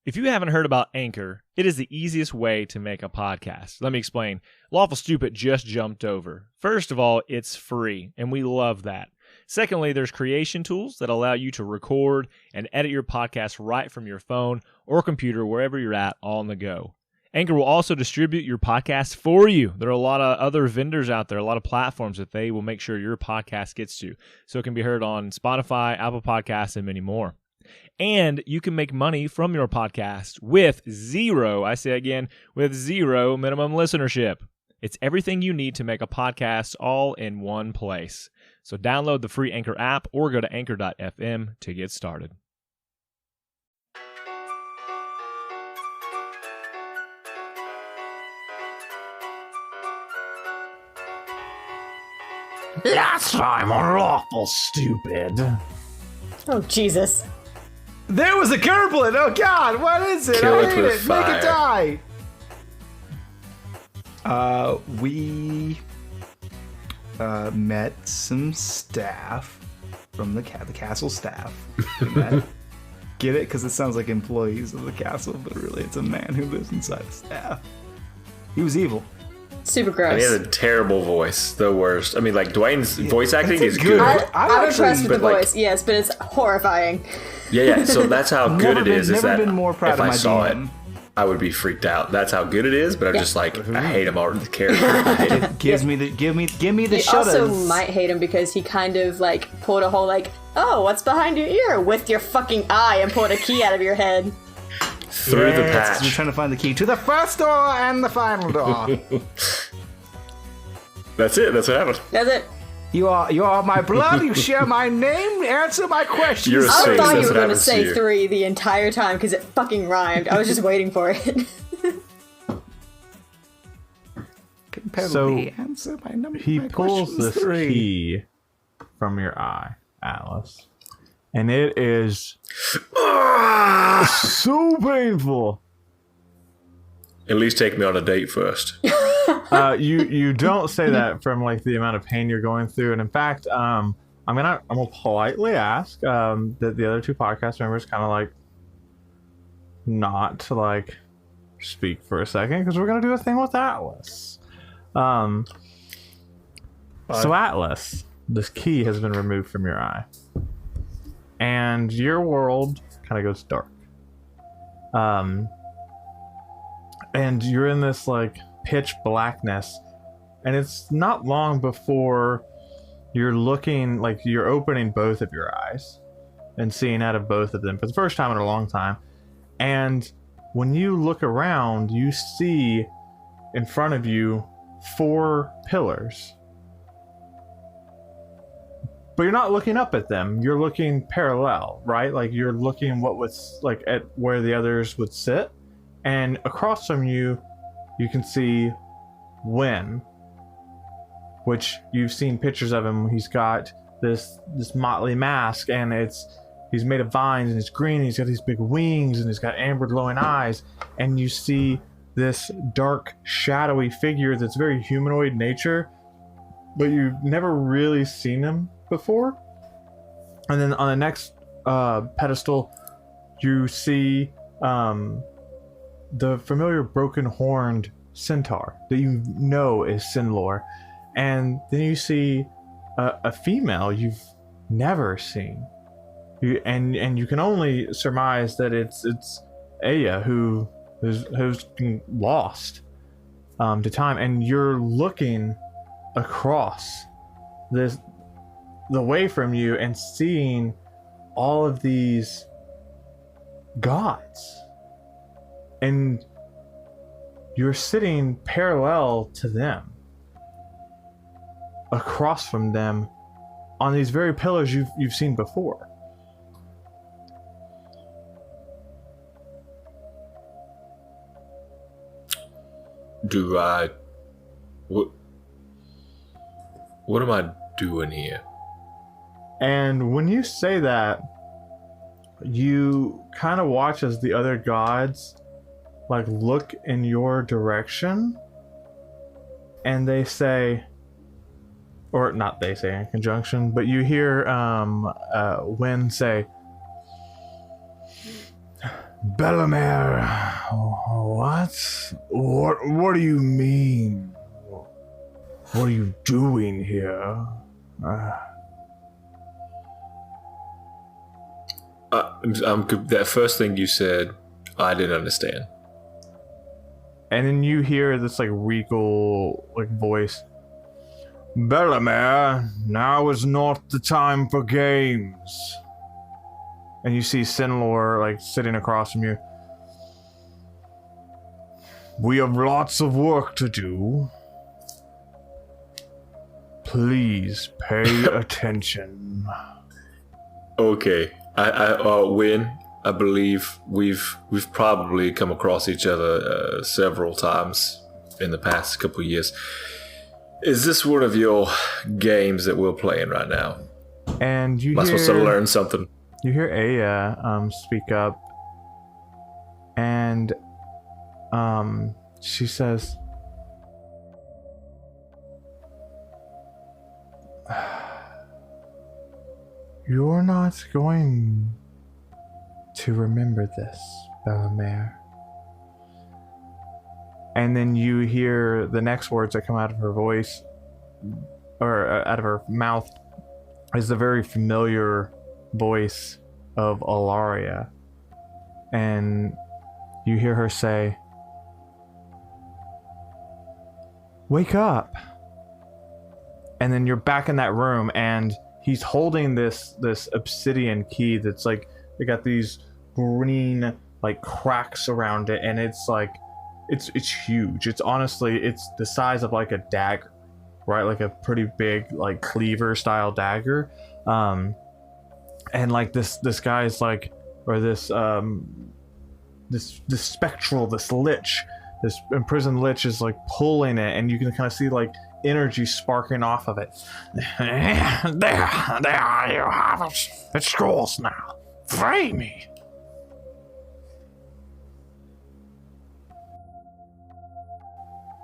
If you haven't heard about Anchor, it is the easiest way to make a podcast. Let me explain. Lawful Stupid just jumped over. First of all, it's free, and we love that. Secondly, there's creation tools that allow you to record and edit your podcast right from your phone or computer, wherever you're at, all on the go. Anchor will also distribute your podcast for you. There are a lot of other vendors out there, a lot of platforms that they will make sure your podcast gets to. So it can be heard on Spotify, Apple Podcasts, and many more. And you can make money from your podcast with zero minimum listenership. It's everything you need to make a podcast all in one place. So download the free Anchor app or go to anchor.fm to get started. Last time on Lawful Stupid. Oh, Jesus. There was a gerblin! Oh god, what is it? Kill I it hate with it! fire. Make it die! We met some staff from the castle staff. We met. Get it? Because it sounds like employees of the castle, but really it's a man who lives inside the staff. He was evil. Super And gross. he has a terrible voice, the worst. I mean, like, Dwayne's voice acting is good- good. I'm impressed with the but, like- voice, yes, but it's horrifying. Yeah. So that's how good it is. Never that been more proud if of I my saw DM. it, I would be freaked out. That's how good it is. But I'm Yeah. just like, I hate him already. The character, I hate him. Give me the You shudders. also might hate him because he kind of, like, pulled a whole, like, oh, what's behind your ear? With your fucking eye and pulled a key out of your head. Through the Yes, 'cause we're patch. trying to find the key to the first door and the final door. That's it. That's what happened. That's it. You are my blood. You share my name. Answer my questions. You're a I Sphinx, thought that's you were what going to happens to say you. 3 the entire time because it fucking rhymed. I was just waiting for it. So answer my number. He my pulls questions this 3. key from your eye, Atlas, and it is so painful. At least take me on a date first. You don't say that from like the amount of pain you're going through, and in fact, I'm gonna politely ask that the other 2 podcast members kind of like not to like speak for a second because we're gonna do a thing with Atlas. So Atlas, this key has been removed from your eye, and your world kind of goes dark. And you're in this like pitch blackness, and it's not long before you're looking like you're opening both of your eyes and seeing out of both of them for the first time in a long time. And when you look around, you see in front of you 4 pillars, but you're not looking up at them. You're looking parallel, right? Like you're looking what was like at where the others would sit. And across from you, you can see Win, which you've seen pictures of him. He's got this motley mask, and he's made of vines, and it's green. And he's got these big wings, and he's got amber glowing eyes. And you see this dark, shadowy figure that's very humanoid nature, but you've never really seen him before. And then on the next pedestal, you see the familiar broken-horned centaur that you know is Sinlor. And then you see a female you've never seen. And you can only surmise that it's Aya who's been lost to time. And you're looking across the way from you and seeing all of these gods. And you're sitting parallel to them, across from them, on these very pillars you've seen before. Do I... What am I doing here? And when you say that, you kind of watch as the other gods like look in your direction, and they say, or not they say in conjunction, but you hear Wen say, Bellamere, what? What do you mean? What are you doing here? That first thing you said, I didn't understand. And then you hear this like regal like voice. Bellamere, now is not the time for games. And you see Sinlor like sitting across from you. We have lots of work to do. Please pay attention. Okay, Win, I believe we've probably come across each other several times in the past couple of years. Is this one of your games that we're playing right now? And you Am I supposed to learn something? You hear Aya speak up, and she says, "You're not going to remember this, Bellamere." And then you hear the next words that come out of her voice, or out of her mouth, is the very familiar voice of Alaria. And you hear her say, "Wake up." And then you're back in that room, and he's holding this obsidian key that's like, they got these green like cracks around it, and it's like it's huge. It's honestly, it's the size of like a dagger, right? Like a pretty big like cleaver style dagger. And like this guy's like, or this spectral, this lich, this imprisoned lich is like pulling it, and you can kind of see like energy sparking off of it. There you have it. It's yours now. Free me.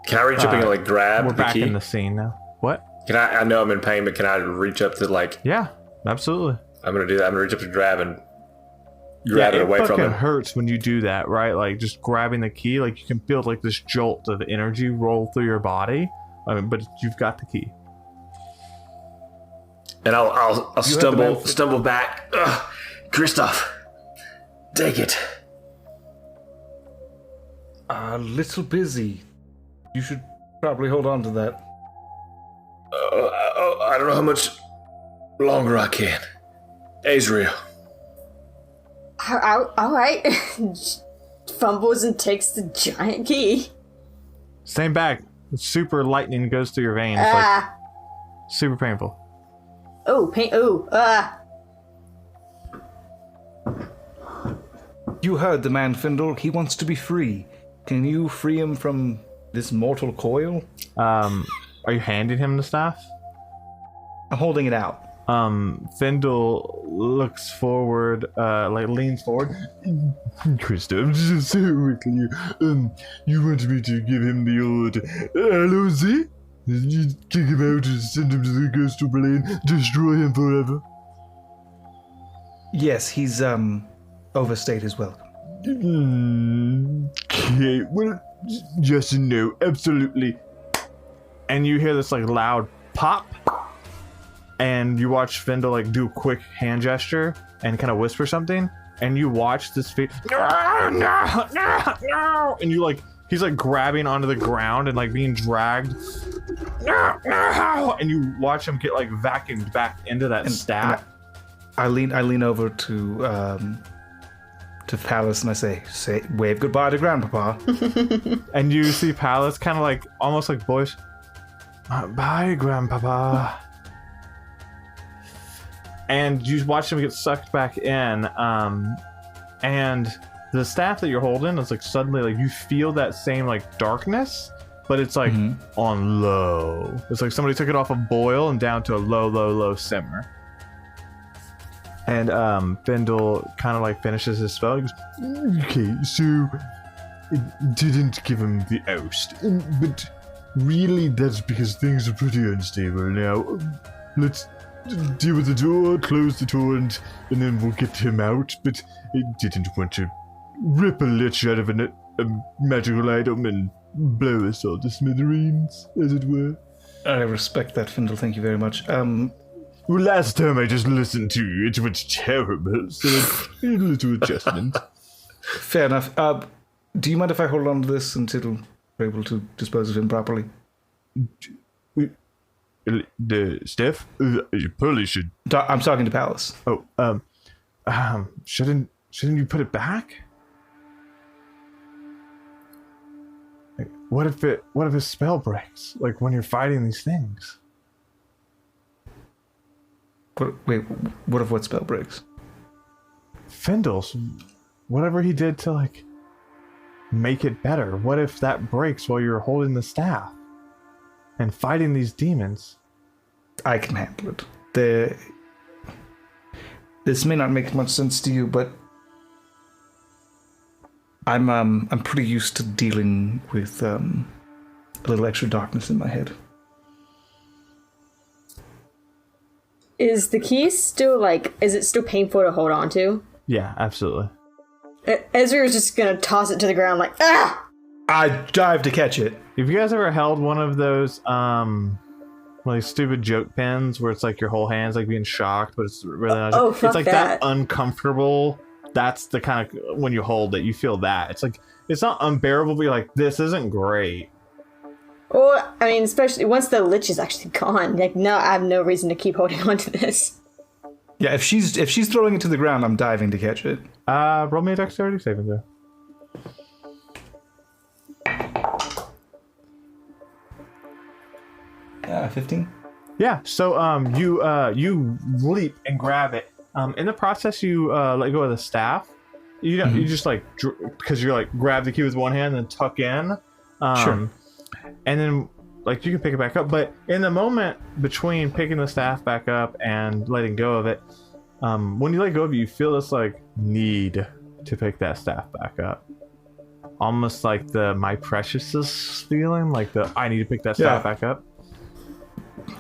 Can I reach up and like grab We're the back key? in the scene now. What? Can I know I'm in pain, but can I reach up to like? Yeah, absolutely. I'm gonna do that. I'm gonna reach up to grab it away from him. It hurts when you do that, right? Like just grabbing the key, like you can feel like this jolt of energy roll through your body. But you've got the key. And I'll stumble back. Ugh, Christoph, take it. A little busy. You should probably hold on to that. I don't know how much longer I can. Azrael. All right. Fumbles and takes the giant key. Same bag. Super lightning goes through your veins. Like, super painful. Oh, pain. Oh, You heard the man, Findle. He wants to be free. Can you free him from this mortal coil? Are you handing him the staff? I'm holding it out. Findle looks forward, like leans forward. Christoph, just so quickly, you want me to give him the old LOZ? You kick him out and send him to the coastal plane, destroy him forever? Yes, he's overstayed his welcome. Okay, well, yes and no, absolutely. And you hear this like loud pop. And you watch Findle like do a quick hand gesture and kind of whisper something, and you watch this no, and you like, he's like grabbing onto the ground and like being dragged, and you watch him get like vacuumed back into that staff. I lean over to Palace and I say wave goodbye to Grandpapa. And you see Palace kind of like almost like boys, bye Grandpapa. And you watch him get sucked back in, and the staff that you're holding is like suddenly like you feel that same like darkness, but it's like on low. It's like somebody took it off a boil and down to a low simmer. And Findle kind of like finishes his spell. He goes, okay, so it didn't give him the oust, but really that's because things are pretty unstable now. Let's deal with the door, close the door, and then we'll get him out. But it didn't want to rip a lich out of a magical item and blow us all to smithereens, as it were. I respect that, Findle. Thank you very much. Well, last time I just listened to you, it was terrible, so a little adjustment. Fair enough. Do you mind if I hold on to this until we're able to dispose of him properly? Steph? You probably should... I'm talking to Palace. Oh, shouldn't you put it back? Like, what if a spell breaks? Like when you're fighting these things? Wait, what if what spell breaks? Findle's, whatever he did to like make it better. What if that breaks while you're holding the staff and fighting these demons? I can handle it. This may not make much sense to you, but I'm pretty used to dealing with a little extra darkness in my head. Is the key still is it still painful to hold on to? Yeah, absolutely. Ezra is just gonna toss it to the ground like, ah! I dive to catch it. Have you guys ever held one of those like stupid joke pens where it's like your whole hand's like being shocked, but it's really not. Oh, fuck it's like that uncomfortable. That's the kind of when you hold it, you feel that. It's like it's not unbearable, but you're like, this isn't great. Well, I mean, especially once the lich is actually gone. Like, no, I have no reason to keep holding on to this. Yeah, if she's throwing it to the ground, I'm diving to catch it. Roll me a dexterity saving throw. 15. Yeah. So you leap and grab it. In the process, you let go of the staff. You don't. You just like because you're like grab the key with one hand and tuck in. Sure. And then like you can pick it back up, but in the moment between picking the staff back up and letting go of it, when you let go of it, you feel this like need to pick that staff back up, almost like the my precious feeling, like the I need to pick that staff back up.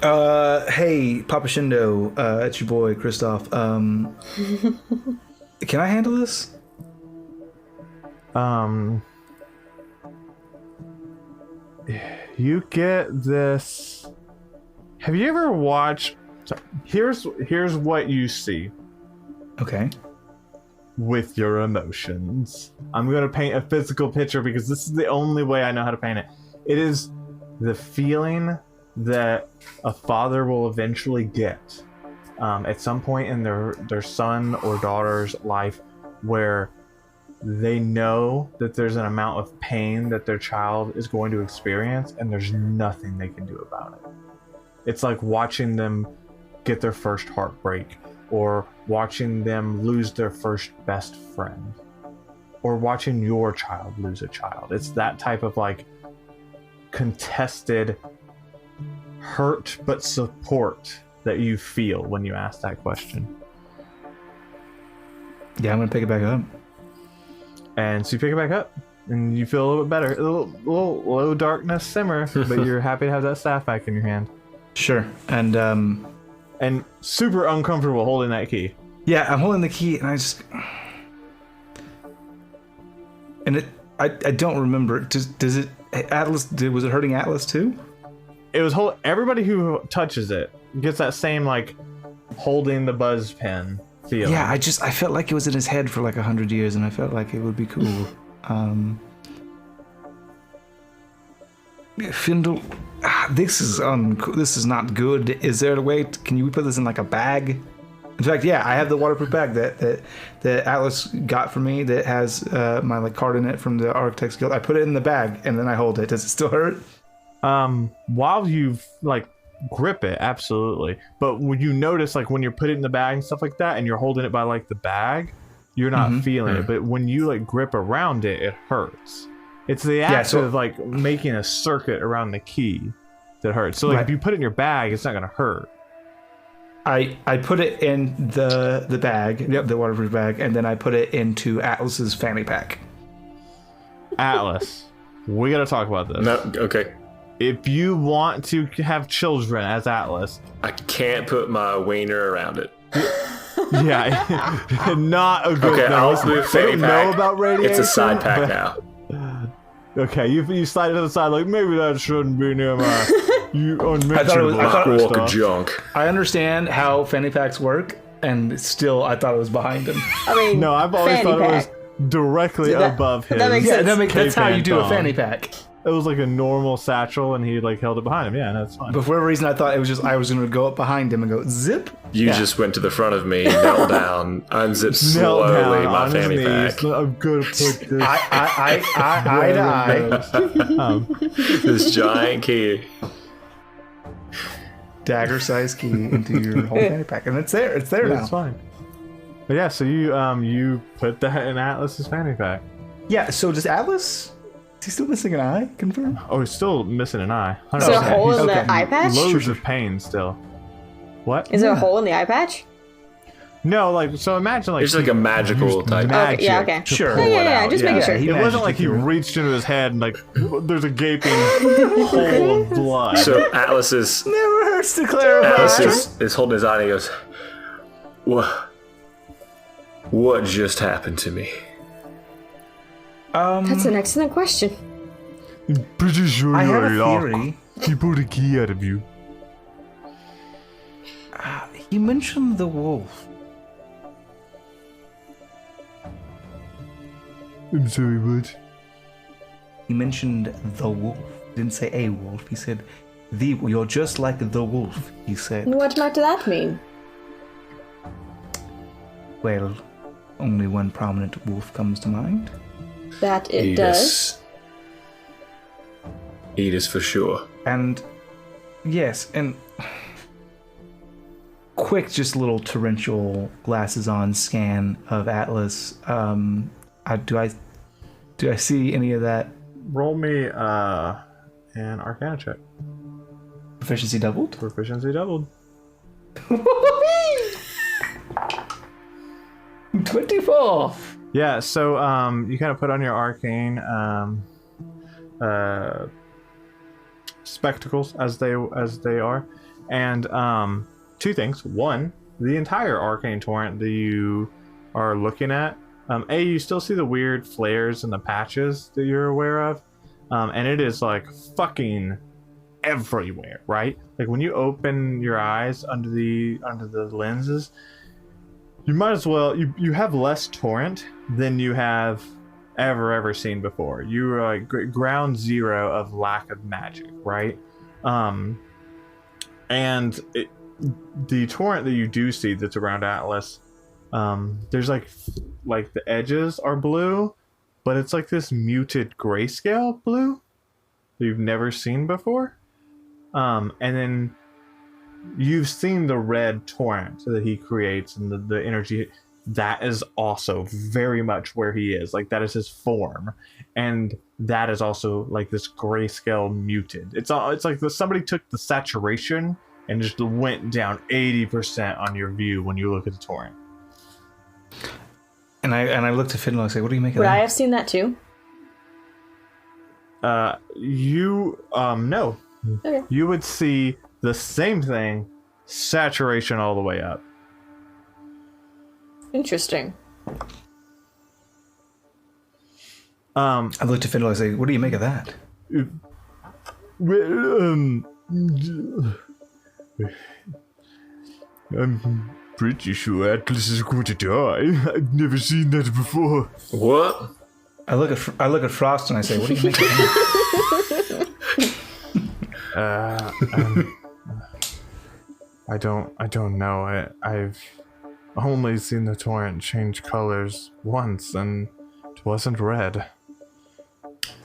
Hey, Papa Shindo, it's your boy Christoph. Can I handle this? You get this. Have you ever watched? Here's what you see. Okay. With your emotions, I'm gonna paint a physical picture because this is the only way I know how to paint it. It is the feeling that a father will eventually get at some point in their son or daughter's life where they know that there's an amount of pain that their child is going to experience and there's nothing they can do about it. It's like watching them get their first heartbreak, or watching them lose their first best friend, or watching your child lose a child. It's that type of like contested hurt but support that you feel when you ask that question. Yeah, I'm gonna pick it back up. And so you pick it back up and you feel a little bit better. A little low darkness simmer, but you're happy to have that staff back in your hand. Sure. And super uncomfortable holding that key. Yeah, I'm holding the key and I just I don't remember. Does it Atlas was it hurting Atlas too? It was everybody who touches it gets that same like holding the buzz pen feeling. Yeah, I felt like it was in his head for like 100 years and I felt like it would be cool. Findle, this is not good. Is there a way can you put this in like a bag? In fact, yeah, I have the waterproof bag that Atlas got for me that has my like card in it from the Architects Guild. I put it in the bag and then I hold it. Does it still hurt? While you've like grip it, absolutely. But when you notice like when you're putting it in the bag and stuff like that and you're holding it by like the bag, you're not feeling it. But when you like grip around it, it hurts. It's the act of like making a circuit around the key that hurts. So like if you put it in your bag, it's not gonna hurt. I put it in the bag, the waterproof bag, and then I put it into Atlas's fanny pack. Atlas, we gotta talk about this. No, okay. If you want to have children as Atlas, I can't put my wiener around it. Yeah, not a good Okay, thing. I'll Listen, move they fanny don't know pack. about radiation. It's a side pack but- now. Okay, you slide it to the side like maybe that shouldn't be near my unmentionable I thought- Walk stuff. junk. I understand how fanny packs work, and still, I thought it was behind him. I mean, No, I've always fanny thought pack. it was directly That- above his. that makes Yeah, sense. that's how you do a Cape fanny and pack. It was like a normal satchel, and he like held it behind him. Yeah, that's fine. But for whatever reason, I thought it was just I was going to go up behind him and go zip. You just went to the front of me, knelt down, unzipped slowly my on his fanny knees. pack. I'm gonna put this. Eye to eye. This giant key. Dagger-sized key into your whole fanny pack, and it's there. It's there now. It's fine. But yeah, so you put that in Atlas's fanny pack. Yeah. So does Atlas? Is he still missing an eye? Confirm. Oh, he's still missing an eye. Is there a 100%. hole in okay. the eye patch? Loads of pain still. What? Is there a hole in the eye patch? No, like so. Imagine like It's like a magical used type. magic Okay, yeah, okay. to Sure. pull Yeah, it yeah, out. just making sure. he It wasn't managed like to he do it. reached into his head and like there's a gaping hole of blood. So Atlas is Never hurts to clarify. Atlas is holding his eye and he goes, What just happened to me? That's an excellent question. Pretty sure I have a you're locked. theory. He pulled a key out of you. He mentioned the wolf. I'm sorry, what? He mentioned the wolf. He didn't say a wolf. He said the. You're just like the wolf. He said. What might that mean? Well, only one prominent wolf comes to mind. That it does. Edis for sure. And yes, and quick, just little torrential glasses on scan of Atlas. Do I see any of that Roll me an Arcana check. proficiency doubled? Proficiency doubled. 24. Yeah, so you kind of put on your arcane spectacles as they are, and two things. One, the entire arcane torrent that you are looking at. You still see the weird flares and the patches that you're aware of, and it is like fucking everywhere, right? Like when you open your eyes under the lenses, you might as well you have less torrent than you have ever seen before. You are like ground zero of lack of magic, right? And the torrent that you do see that's around Atlas, there's like the edges are blue, but it's like this muted grayscale blue that you've never seen before. And then you've seen the red torrent that he creates and the energy that is also very much where he is. Like that is his form, and that is also like this grayscale muted. It's like somebody took the saturation and just went down 80% on your view when you look at the torrent. And I looked at Fiddle and I say, "What do you make of Would that?" I have seen that too? No. Okay. You would see the same thing, saturation all the way up. Interesting. I looked at Fiddle and I say, "What do you make of that?" Well, I'm pretty sure Atlas is going to die. I've never seen that before. What? I look at Frost and I say, "What do you make of that?" I don't know. I've only seen the torrent change colors once, and it wasn't red.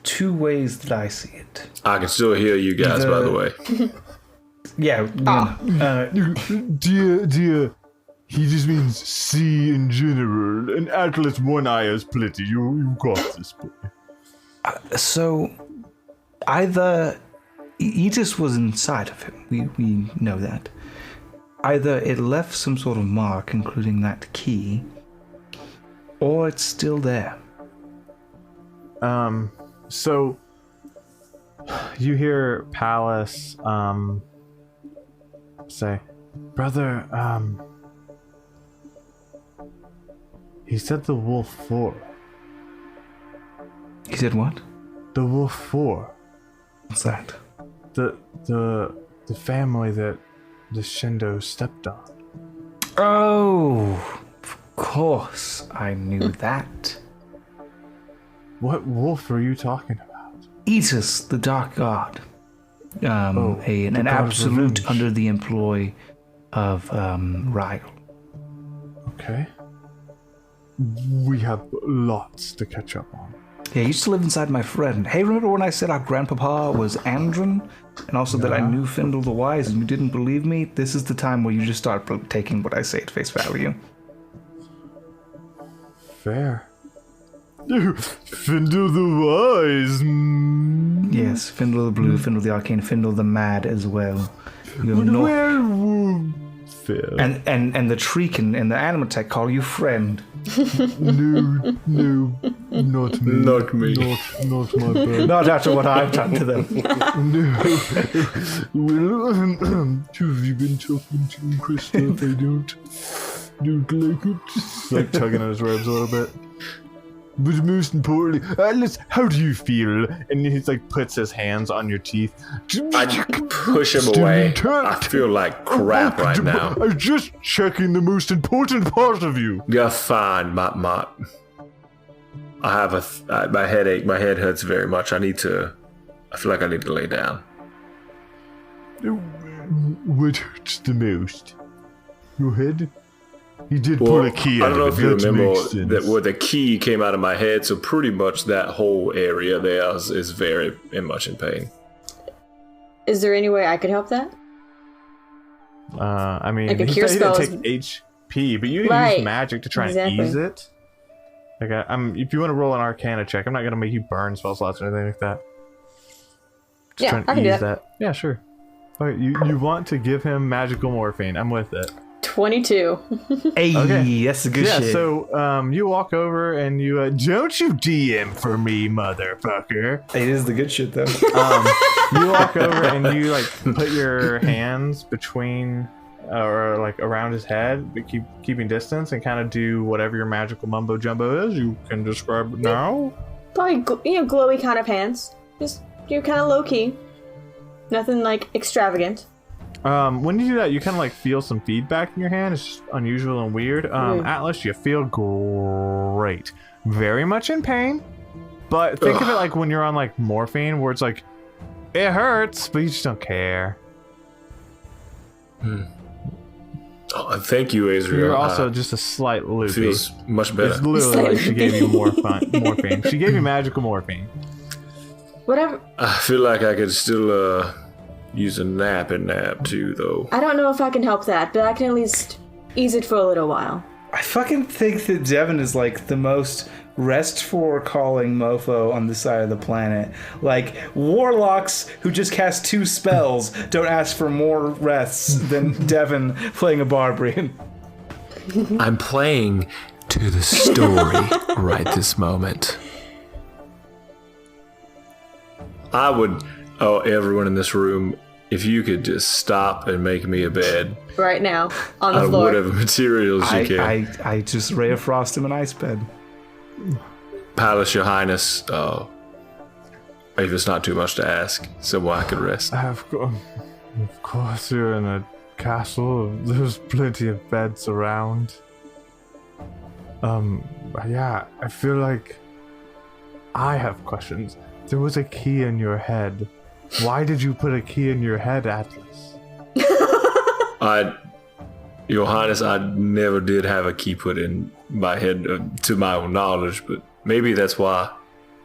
Two ways that I see it. I can still hear you guys, by the way. Yeah. Dear, he just means see in general. And Atlas one eye is plenty. You got this, boy. So, either Aegis was inside of him. We know that. Either it left some sort of mark, including that key, or it's still there. So you hear Palace say, "Brother, He said the Wolf 4. He said what? The Wolf 4. What's that? The family that the Shindo stepped on. Oh, of course I knew that. What wolf are you talking about? Aetus, the Dark God. An God of absolute revenge. under the employ of Ryle. Okay. We have lots to catch up on. Yeah, he used to live inside my friend. Hey, remember when I said our grandpapa was Andron? And also that I knew Findle the Wise and you didn't believe me? This is the time where you just start taking what I say at face value. Fair. Findle the Wise. Yes, Findle the Blue, Findle the Arcane, Findle the Mad as well. You have But no- werewolf. Fair. and the Treekin and the Animatech call you friend. No, not me. Not me. Not my bad. Not after what I've done to them. No. Well, who have you been talking to, Christoph? I don't like it. Like tugging at his robes a little bit. But most importantly, how do you feel? And he's like puts his hands on your teeth. I push him away. I feel like crap right now. I'm just checking the most important part of you. You're fine, I have my headache. My head hurts very much. I feel like I need to lay down. What hurts the most? Your head? He did pull a key I out don't know of if it. you That remember makes sense. that where the key came out of my head, so pretty much that whole area there is very much in pain. Is there any way I could help that? I mean, Like a he cure said he didn't spell take HP, but you can Right. use magic to try Exactly. and ease it. Like, if you want to roll an Arcana check, I'm not gonna make you burn spell slots or anything like that. Just Yeah, trying to I can do ease that. Yeah, sure. All right, you want to give him magical morphine? I'm with it. 22. Hey, Okay. that's a good Yeah, shit. so you walk over and you don't you DM for me, motherfucker. It is the good shit, though. You walk over and you like put your hands between or like around his head, but keeping distance, and kind of do whatever your magical mumbo jumbo is. You can describe it now. Probably, glowy kind of hands. Just, kind of low key. Nothing like extravagant. When you do that, you kind of like feel some feedback in your hand. It's just unusual and weird. Atlas, you feel great. Very much in pain, but think of it like when you're on like morphine, where it's like it hurts, but you just don't care. Oh, thank you, Azrael. You're also just a slight loopy. feels much It's better. literally like she Slightly gave you morphine. She gave you magical morphine. Whatever. I feel like I could still use a nap too, though. I don't know if I can help that, but I can at least ease it for a little while. I fucking think that Devin is like the most restful calling mofo on this side of the planet. Like, warlocks who just cast 2 spells don't ask for more rests than Devin playing a barbarian. I'm playing to the story right this moment. I would, everyone in this room, if you could just stop and make me a bed Right now, on the out of floor. whatever materials you can. I just Ray of Frost him an ice bed. Palace, Your Highness, if it's not too much to ask, somewhere I could rest. Of course, you're in a castle. There's plenty of beds around. Yeah, I feel like I have questions. There was a key in your head. Why did you put a key in your head, Atlas? Your Highness, I never did have a key put in my head to my own knowledge, but maybe that's why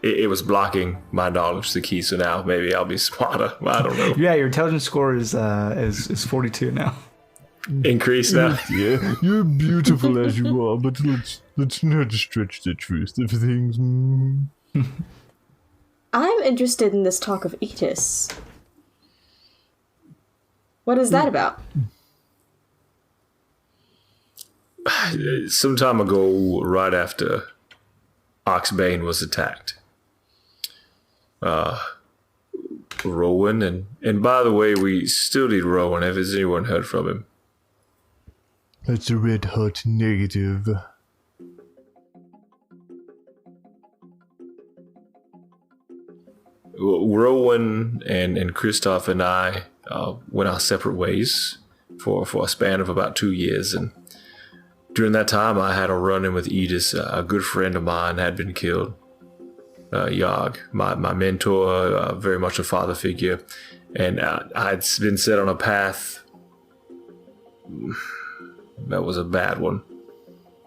it was blocking my knowledge, the key, so now maybe I'll be smarter. I don't know. Yeah, your intelligence score is 42 now. Increase now? Yeah, you're beautiful as you are, but let's not stretch the truth of things. I'm interested in this talk of Aetus. What is that about? Some time ago, right after Oxbane was attacked, Rowan, and by the way, we still need Rowan. Has anyone heard from him? That's a red hot negative. Rowan and Christoph and I went our separate ways for a span of about 2 years, and during that time I had a run-in with Edith. A good friend of mine had been killed. Yog, my mentor, very much a father figure, and I'd been set on a path that was a bad one.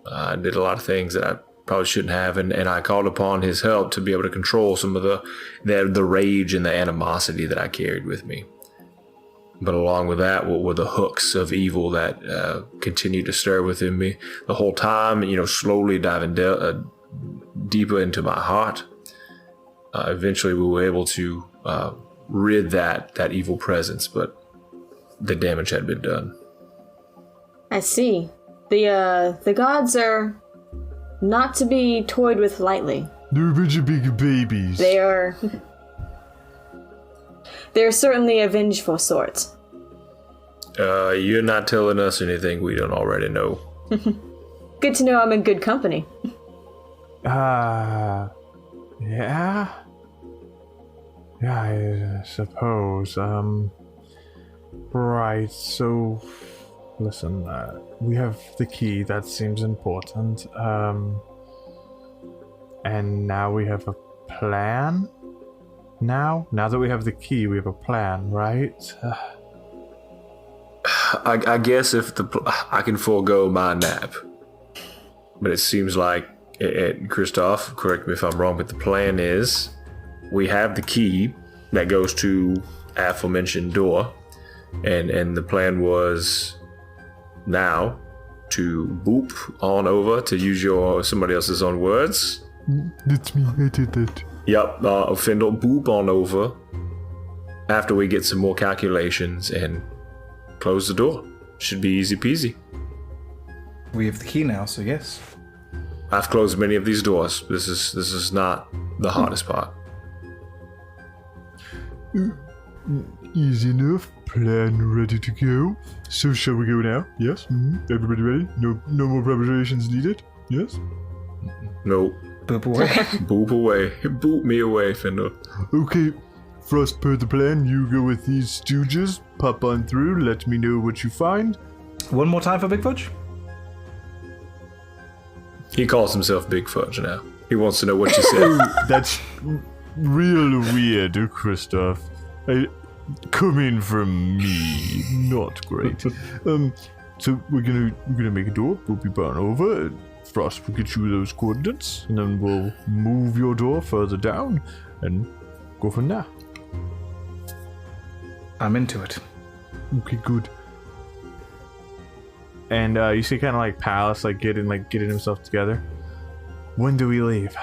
I did a lot of things that I probably shouldn't have, and I called upon his help to be able to control some of the rage and the animosity that I carried with me. But along with that, what were the hooks of evil that continued to stir within me the whole time, slowly diving deeper into my heart. Eventually, we were able to rid that evil presence, but the damage had been done. I see. The gods are not to be toyed with lightly. They're a bunch of big babies. They're certainly a vengeful sort. You're not telling us anything we don't already know. Good to know I'm in good company. Yeah? Yeah, I suppose. Right, so... Listen, we have the key. That seems important. And now we have a plan? Now that we have the key, we have a plan, right? I guess if I can forego my nap. But it seems like, Christoph, correct me if I'm wrong, but the plan is we have the key that goes to aforementioned door, and the plan was now to boop on over, to use somebody else's own words. That's me, I did that. Yep, Findle, boop on over after we get some more calculations and close the door. Should be easy peasy. We have the key now, so yes. I've closed many of these doors. This is not the hardest part. Easy enough. Plan ready to go. So shall we go now? Yes? Everybody ready? No more preparations needed? Yes? Nope. Boop away. Boop away. Boop me away, Findle. Okay. Frost, per the plan, you go with these stooges. Pop on through. Let me know what you find. One more time for Big Fudge? He calls himself Big Fudge now. He wants to know what you said. That's real weird, Christoph. Coming from me, not great. So we're gonna make a door. We'll be burned over. Frost will get you those coordinates, and then we'll move your door further down and go from there. I'm into it. Okay, good. And you see kind of like Palace getting himself together. When do we leave?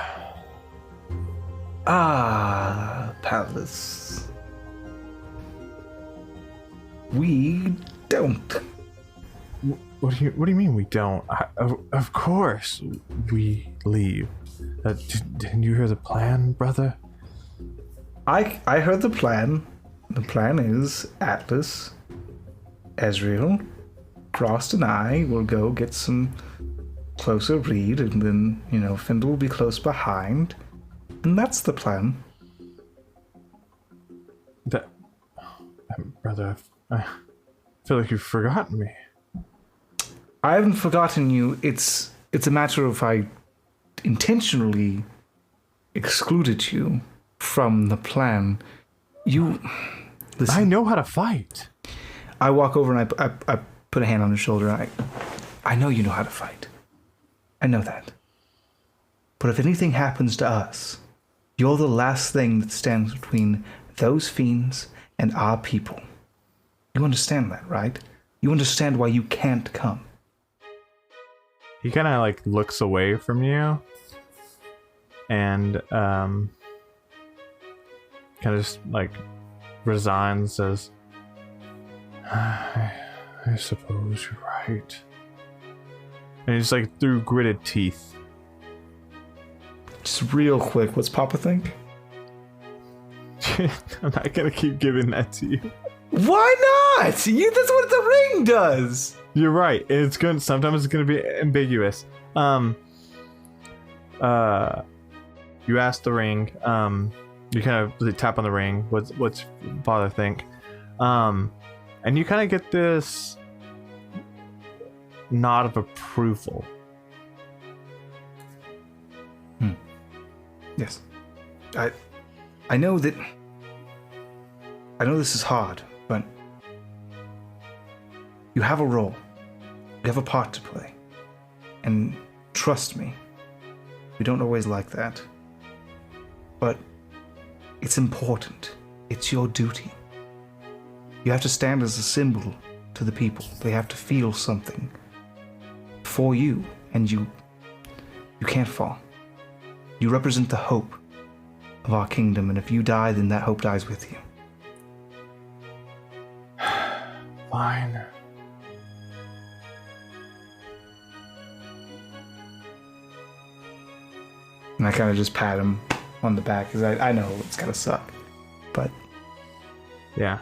Palace. We don't. What do you mean we don't? Of course we leave. Didn't you hear the plan, brother? I heard the plan. The plan is Atlas, Ezreal, Frost, and I will go get some closer read, and then, Findle will be close behind. And that's the plan. Brother, I feel like you've forgotten me. I haven't forgotten you. It's a matter of I intentionally excluded you from the plan. Listen, I know how to fight. I walk over and I put a hand on his shoulder. I know you know how to fight. I know that. But if anything happens to us, you're the last thing that stands between those fiends and our people. You understand that, right? You understand why you can't come. He kind of looks away from you and kind of just resigns, says, I suppose you're right. And he's through gritted teeth. Just real quick, what's Papa think? I'm not gonna keep giving that to you. Why not? That's what the ring does. You're right. Sometimes it's gonna be ambiguous. You asked the ring. You kind of tap on the ring. What's father think? And you kind of get this nod of approval. Yes. I know that. I know this is hard, but you have a role. You have a part to play. And trust me, we don't always like that. But it's important. It's your duty. You have to stand as a symbol to the people. They have to feel something for you, and you can't fall. You represent the hope of our kingdom, and if you die, then that hope dies with you. Fine. And I kind of just pat him on the back, because I know it's gotta suck. But Yeah.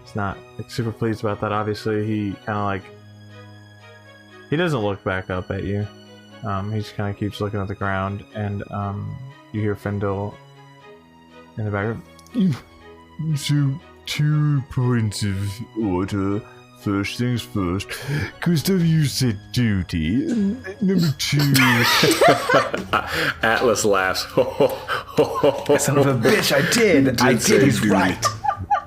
He's not like, super pleased about that. Obviously, he kind of like he doesn't look back up at you. He just kind of keeps looking at the ground, and you hear Fendel in the background. So, 2 points of order. First things first. Gustav, you said duty. Number 2. Atlas laughs. son of a bitch, I did. I did. He's right.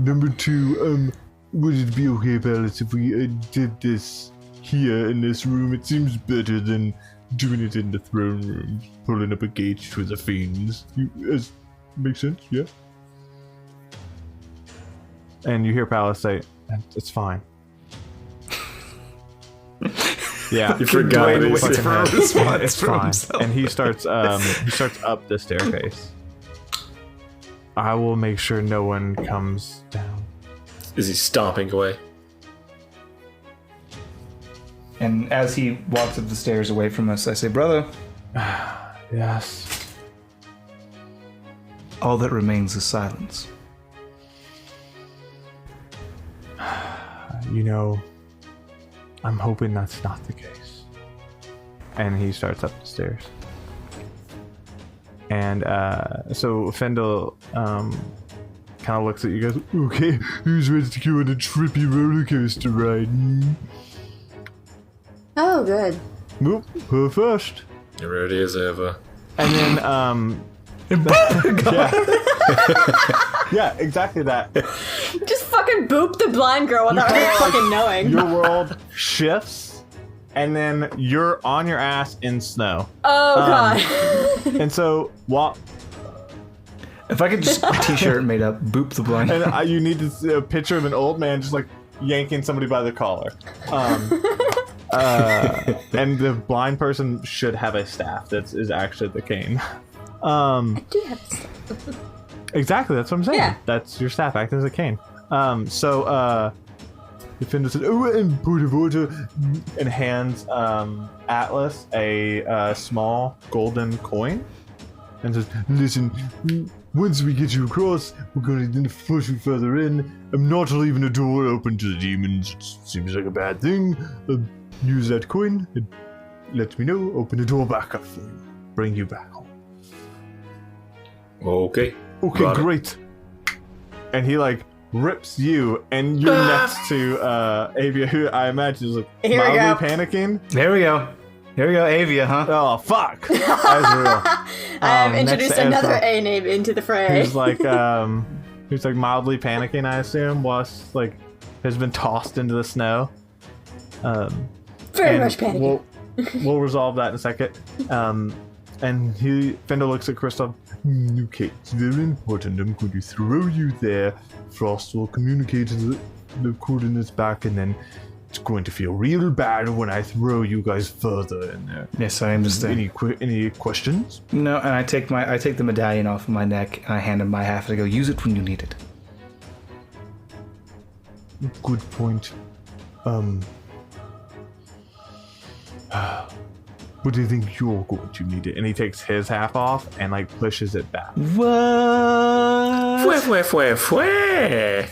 Number 2, would it be okay, Palace, if we did this here in this room? It seems better than doing it in the throne room, pulling up a gate for the fiends. Makes sense, yeah? And you hear Palace say, "It's fine." Yeah, You forgot Wait, it. wait, fucking for a head. response It's from fine. himself. And he starts up the staircase. I will make sure no one comes down. Is he stomping away? And as he walks up the stairs away from us, I say, brother, Yes. all that remains is silence. You know, I'm hoping that's not the case. And he starts up the stairs. And so Fendel kind of looks at you guys. Okay, who's ready to go on a trippy roller coaster ride? Oh, good. Nope, her first. Here it is, Eva. And then, yeah, exactly that. Just fucking boop the blind girl without her fucking knowing. Your world shifts, and then you're on your ass in snow. Oh, God. And so, while If I could just t-shirt made up, boop the blind. and you need to see a picture of an old man just like yanking somebody by the collar. And the blind person should have a staff that is actually the cane. I do have this. Exactly, that's what I'm saying. Yeah. That's your staff acting as a cane. So Defender said, "Oh, and point of order," and hands Atlas a small golden coin, and says, Listen, once we get you across, we're gonna then push you further in. I'm not leaving a door open to the demons. It seems like a bad thing. Use that coin and let me know. Open the door back up for you. bring you back home. Okay. Okay, Got it. great. And he like rips you, and you're next to Avia, who I imagine is like Here we mildly go. panicking. There we go. Here we go, Avia, huh? Oh fuck! Ezreal. I have next introduced to another Ezra. A name into the fray. Who's like mildly panicking, I assume, whilst like has been tossed into the snow. Very And much panicking. We'll resolve that in a second. And Fender looks at Kristoff. Okay, it's very important. I'm going to throw you there. Frost will communicate the coordinates back, and then it's going to feel real bad when I throw you guys further in there. Yes, I understand. Any questions? No, and I take the medallion off of my neck and I hand him my half and I go, use it when you need it. Good point. What do you think you're going to need it? And he takes his half off and like pushes it back. What? Fue.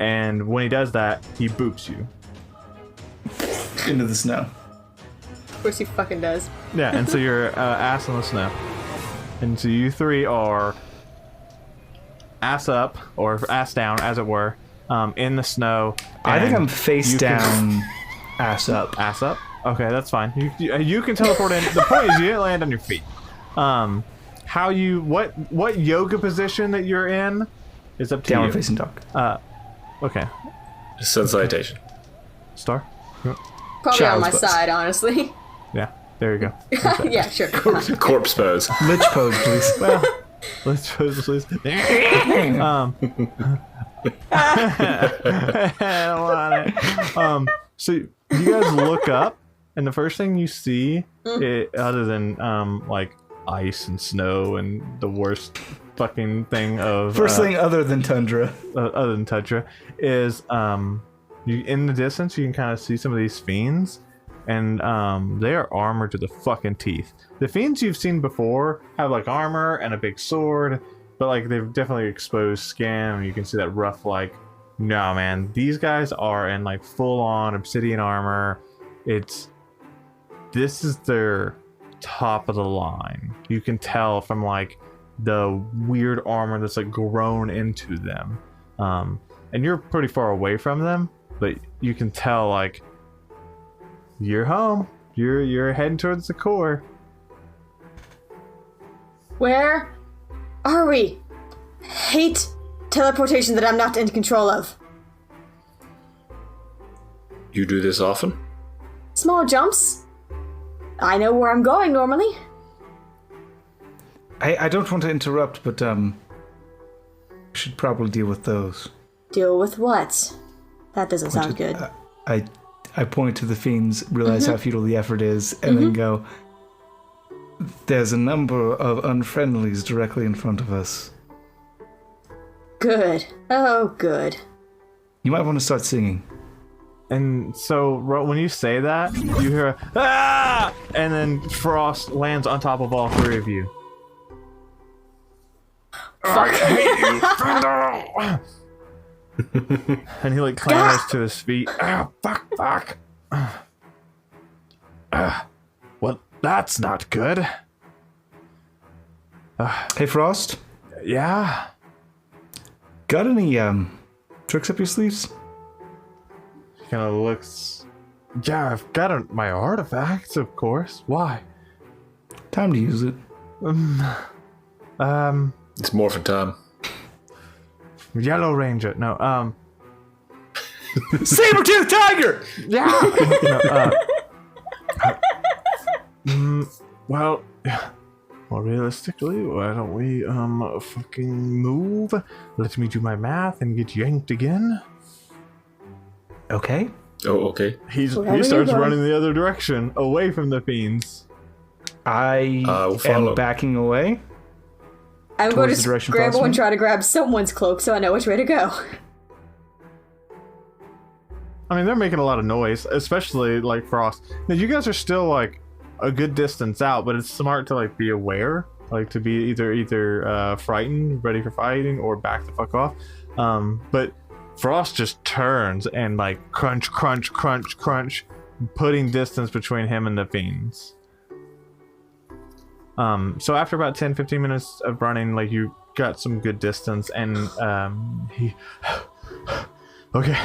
And when he does that, he boops you. Into the snow. Of course he fucking does. Yeah, and so you're ass in the snow. And so you three are ass up, or ass down, as it were, in the snow. I think and I'm face you down, ass up. Ass up? Okay, that's fine. You can teleport in. The point is you didn't land on your feet. What yoga position that you're in is up to Downward you. facing dog. Okay. Sun salutation. Star? Probably on Child's my pose. side, honestly. Yeah, there you go. Yeah, sure. Corpse pose. Lich pose, please. Well, let's please. I don't want it. So you guys look up, and the first thing you see, other than like ice and snow and the worst fucking thing of First thing other than tundra. is you in the distance you can kind of see some of these fiends, and they are armored to the fucking teeth. The fiends you've seen before have like armor and a big sword, but like they've definitely exposed skin, and you can see that rough like. No man, these guys are in like full on obsidian armor. This is their top of the line. You can tell from like the weird armor that's like grown into them. And you're pretty far away from them, but you can tell like you're home. You're heading towards the core. Where are we? Hate teleportation that I'm not in control of. You do this often? Small jumps. I know where I'm going normally. I don't want to interrupt, but we should probably deal with those. Deal with what? That doesn't sound good. I point to the fiends, realize how futile the effort is, and then go, there's a number of unfriendlies directly in front of us. Good. Oh, good. You might want to start singing. And so when you say that, you hear a, ah! And then Frost lands on top of all three of you. Fuck. And he like clambers to his feet. Ah, fuck. Well, that's not good. Hey, Frost, Yeah. got any tricks up your sleeves? Kind of looks. Yeah, I've got my artifacts, of course. Why? Time to use it. It's morphin' time. Yellow Ranger. No. Saber-tooth tiger! Yeah. Well, more realistically, why don't we fucking move? Let me do my math and get yanked again. Okay. Oh, okay. He Wherever starts you go. running the other direction, away from the fiends. I we'll follow. am backing away. I'm going Towards the to direction scramble Frost and went? try to grab someone's cloak so I know which way to go. I mean, they're making a lot of noise, especially like Frost. Now, you guys are still like a good distance out, but it's smart to like be aware, like to be either frightened, ready for fighting, or back the fuck off. But Frost just turns and like crunch, putting distance between him and the fiends. So after about 10-15 minutes of running, like you got some good distance, and he okay.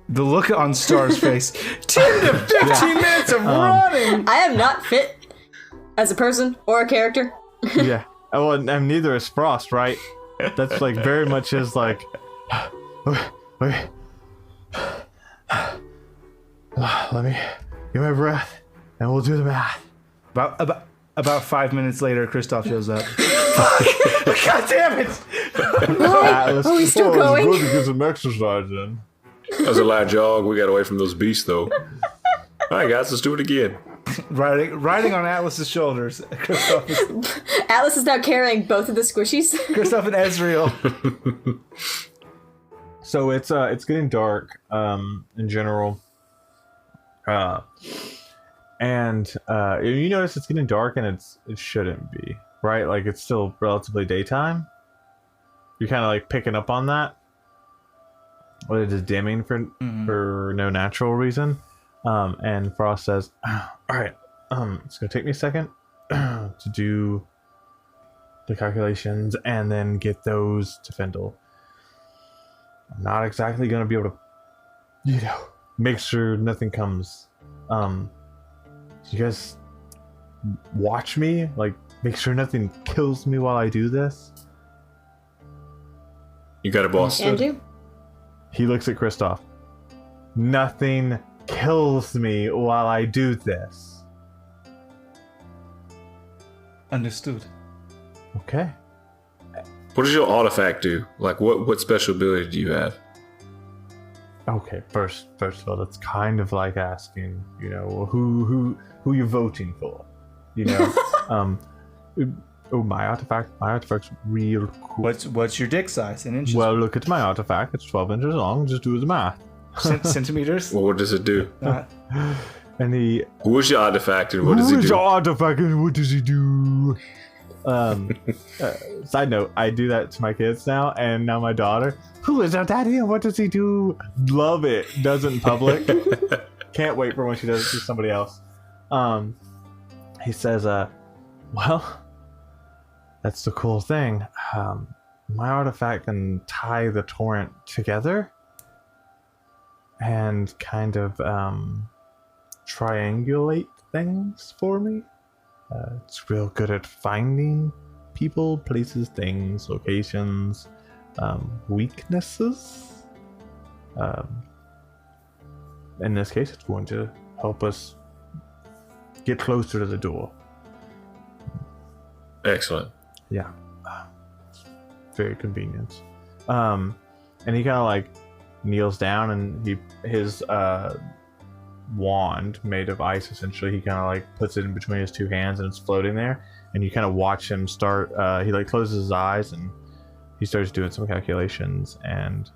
The look on Star's face. 10 to 15 minutes of running! I am not fit as a person or a character. Yeah. Oh, and neither is Frost, right? That's like very much his like. Okay. Let me get my breath, and we'll do the math. About 5 minutes later, Kristoff shows up. God damn it! Atlas, Are we still going? Good to get some exercise in. That was a light jog. We got away from those beasts, though. All right, guys, let's do it again. Riding on Atlas's shoulders. Atlas is now carrying both of the squishies. Kristoff and Ezreal. So it's getting dark in general. And you notice it's getting dark, and it shouldn't be, right? Like it's still relatively daytime. You're kind of like picking up on that. But it is dimming for no natural reason. And Frost says, "All right, it's gonna take me a second to to do the calculations and then get those to Fendel. I'm not exactly going to be able to, make sure nothing comes. You guys watch me, like make sure nothing kills me while I do this. You got it, boss. Andrew? He looks at Kristoff. Nothing kills me while I do this. Understood. Okay. What does your artifact do? Like, what special ability do you have? Okay. First of all, that's kind of like asking, who you're voting for. My artifact's real cool. What's your dick size in inches? Well, look at my artifact. It's 12 inches long. Just do the math. Centimeters? Well, what does it do? And the Who's your artifact and what does he who's do? your artifact and what does he do? Side note, I do that to my kids now, and now my daughter, who is our daddy and what does he do? Love it. Does it in public. Can't wait for when she does it to somebody else. He says, well, that's the cool thing. My artifact can tie the torrent together and kind of triangulate things for me. It's real good at finding people, places, things, locations, weaknesses. In this case, it's going to help us get closer to the door. Excellent. Yeah. Very convenient. And he kind of like kneels down and his wand made of ice, essentially, he kind of like puts it in between his two hands and it's floating there, and you kind of watch him start he like closes his eyes and he starts doing some calculations, and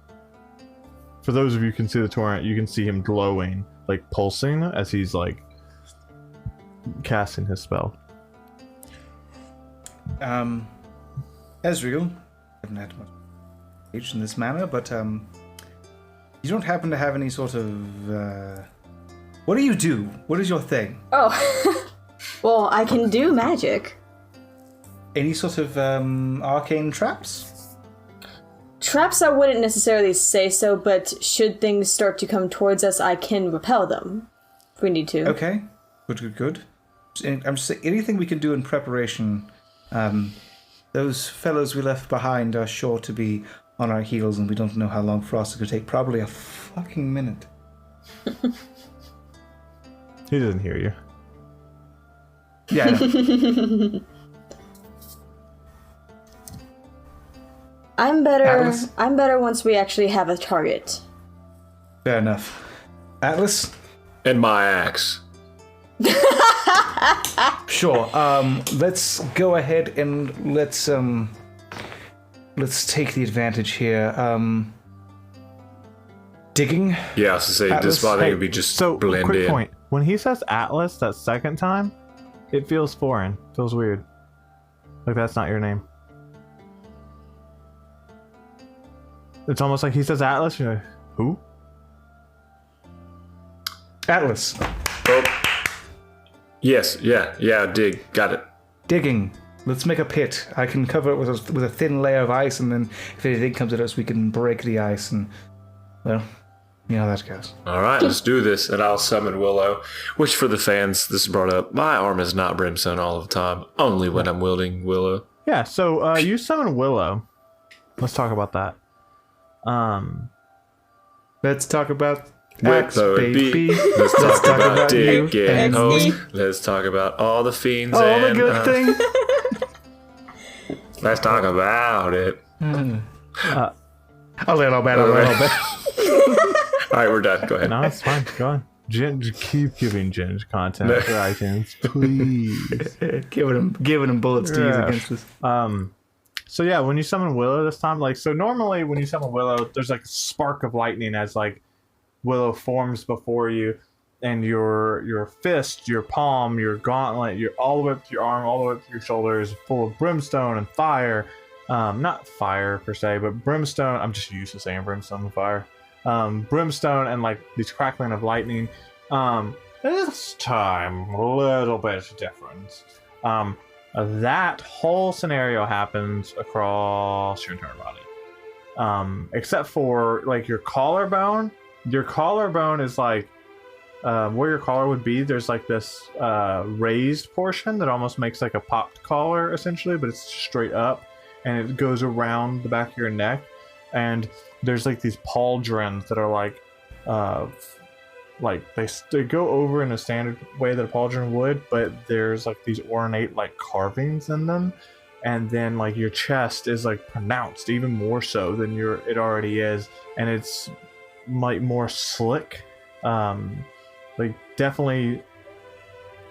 for those of you who can see the torrent, you can see him glowing, like pulsing as he's like casting his spell. Ezreal, I haven't had much age in this manner, but you don't happen to have any sort of what do you do? What is your thing? Oh, well, I can do magic. Any sort of arcane traps? Traps, I wouldn't necessarily say so, but should things start to come towards us, I can repel them if we need to. Okay, good. I'm just saying, anything we can do in preparation. Those fellows we left behind are sure to be on our heels, and we don't know how long for us it could take. Probably a fucking minute. He doesn't hear you. Yeah, I know. I'm better. Atlas? I'm better once we actually have a target. Fair enough. Atlas? And my axe. Sure. Let's go ahead and let's take the advantage here. Digging? Yeah, I was to say, Atlas, this spot Hey, would be just so blend quick in. point. When he says Atlas that second time, it feels foreign. Feels weird. Like that's not your name. It's almost like he says Atlas, you're like, who? Atlas. Oh. Yes, yeah, dig. Got it. Digging. Let's make a pit. I can cover it with a thin layer of ice, and then if anything comes at us, we can break the ice, and, well, you know how that goes. All right, let's do this, and I'll summon Willow. Which, for the fans, this is brought up. My arm is not brimstone all the time, only when I'm wielding Willow. Yeah, so you summon Willow. Let's talk about that. Let's talk about axe, Willow and baby. Let's talk about you dick and and hoes. me. Let's talk about all the fiends All the and good things. let's talk about it. A little bit. All right, we're done. Go ahead. No, it's fine. Go on. Ginge, keep giving Ginge content for iTunes, please. giving him bullets to use Yeah. against us. So yeah, when you summon Willow this time, like, so normally when you summon Willow, there's like a spark of lightning as like Willow forms before you, and your fist, your palm, your gauntlet, your all the way up to your arm, all the way up to your shoulder is full of brimstone and fire. Not fire per se, but brimstone. I'm just used to saying brimstone and fire. Brimstone and like these crackling of lightning. This time a little bit different. that whole scenario happens across your entire body. Except for like your collarbone. Your collarbone is like where your collar would be. There's like this raised portion that almost makes like a popped collar essentially, but it's straight up and it goes around the back of your neck. And there's like these pauldrons that are like they go over in a standard way that a pauldron would, but there's like these ornate like carvings in them. And then like your chest is like pronounced even more so than it already is, and it's like more slick. Like definitely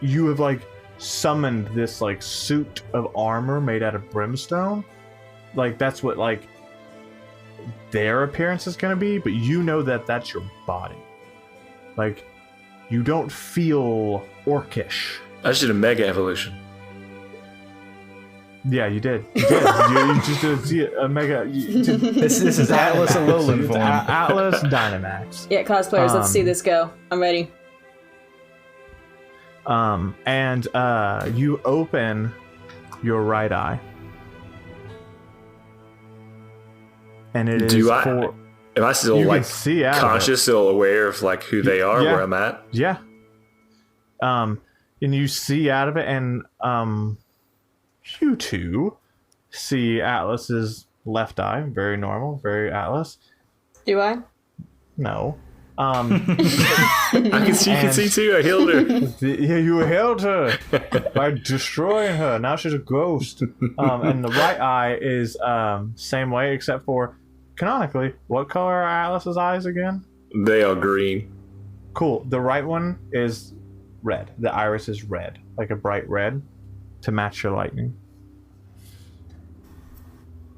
you have like summoned this like suit of armor made out of brimstone. Like that's what like their appearance is going to be, but you know that that's your body. Like you don't feel orcish. I just did a mega evolution. Yeah, you did. You just did a mega. This is Atlas and Alolan form. Atlas Dynamax. Yeah, cosplayers, let's see this go. I'm ready. And you open your right eye, and it is for. Am I still you like can see out conscious, still aware of like who they are, where I'm at? Yeah. And you see out of it, and you two see Atlas's left eye, very normal, very Atlas. Do I? No. I can see. You can see too. I healed her. Yeah, you held her by destroying her. Now she's a ghost. And the right eye is same way, except for canonically, what color are Atlas's eyes again? They are green. Cool. The right one is red. The iris is red, like a bright red, to match your lightning.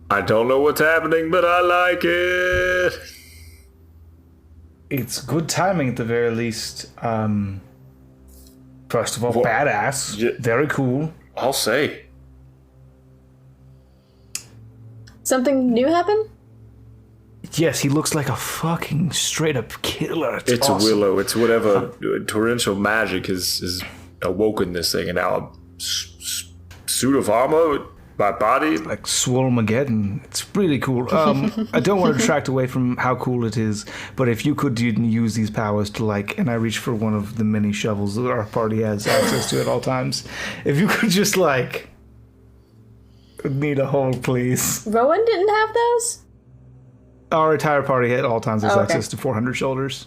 I don't know what's happening, but I like it. It's good timing at the very least. First of all, badass. Very cool. I'll say. Something new happened? Yes, he looks like a fucking straight up killer. It's awesome. a willow. It's whatever torrential magic has awoken this thing, and now a suit of armor, my body. Like Swolmageddon. It's really cool. I don't want to detract away from how cool it is, but if you could use these powers to like, and I reach for one of the mini shovels that our party has access to at all times, if you could just like, need a hole, please. Rowan didn't have those? Our entire party at all times has okay. access to 400 shovels.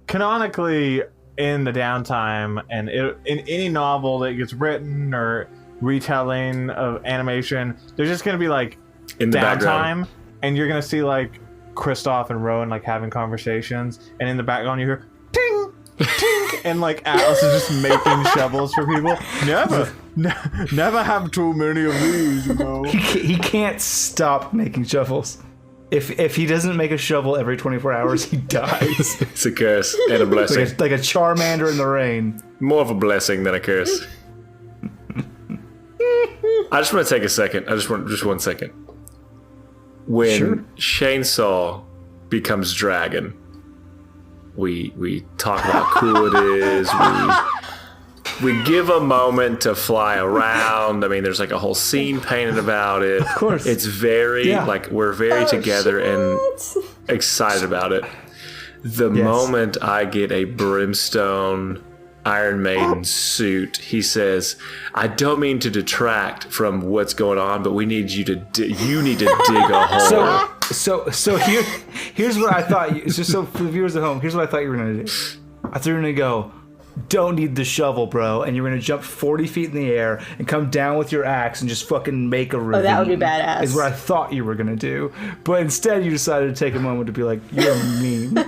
Canonically, in the downtime, and in any novel that gets written or retelling of animation, there's just going to be like in the downtime, background. and you're going to see like Kristoff and Rowan like having conversations, and in the background you hear ting, ting, and like Atlas is just making shovels for people. Never have too many of these, you know. He can't stop making shovels. If he doesn't make a shovel every 24 hours, he dies. It's a curse and a blessing. like a Charmander in the rain. More of a blessing than a curse. I just want to take a second. Just 1 second. When Chainsaw becomes dragon, we talk about how cool it is. We give a moment to fly around. I mean, there's like a whole scene painted about it. Of course. It's very, like, we're very together and excited about it. The moment I get a brimstone Iron Maiden suit, he says, I don't mean to detract from what's going on, but we need you to dig a hole. So here's what I thought. So for the viewers at home, here's what I thought you were gonna do. I thought you were gonna go, don't need the shovel, bro, and you're gonna jump 40 feet in the air and come down with your axe and just fucking make a ravine. Oh, that would be badass. Is what I thought you were gonna do, but instead you decided to take a moment to be like, you're mean.